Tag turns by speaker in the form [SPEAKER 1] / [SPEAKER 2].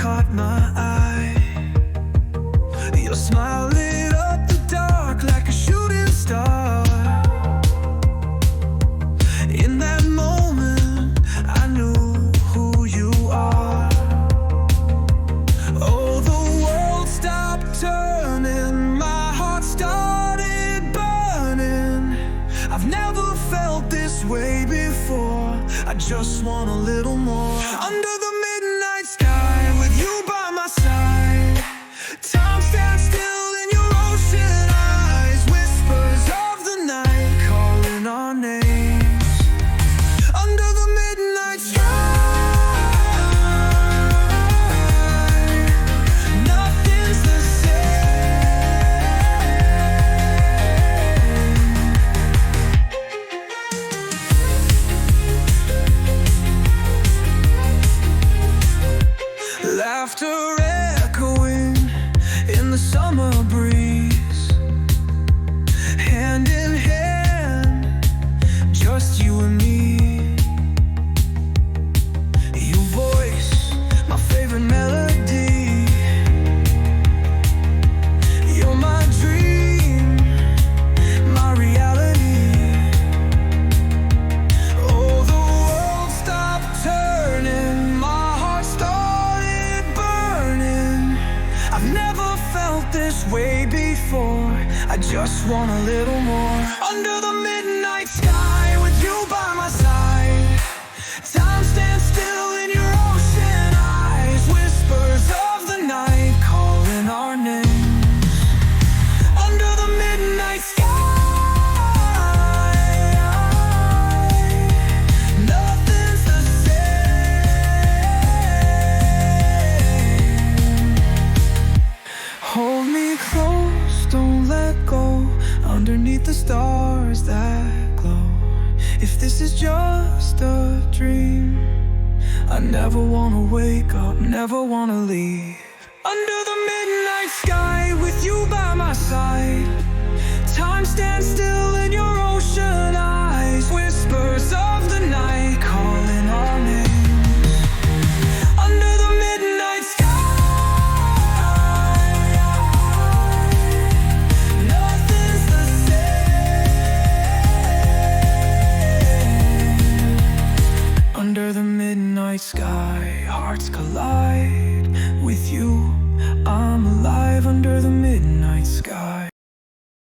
[SPEAKER 1] caught my eye. Your smile lit up the dark like a shooting star. In that moment, I knew who you are. Oh, the world stopped turning, my heart started burning. I've never felt this way before. I just want a little more. Under the midnight sky with you by my side, time stands still in your ocean eyes. Whispers of the night calling our names. Under the midnight sky, nothing's the same. Laughter echoing in the summer breeze, hand in hand, just you and me. Your voice, my favorite melody. You're my dream, my reality. Oh, the world stopped turning, my heart started burning. I've never felt this way before. I just want a little more. Under the midnight sky with you by my side, time stands still in your ocean eyes. Whispers of the night calling our names. Under the midnight sky, nothing's the same. Hold me close, don't let go. Underneath the stars that glow. If this is just a dream, I never wanna wake up, never wanna leave. Under the midnight sky with you by my side, time stands still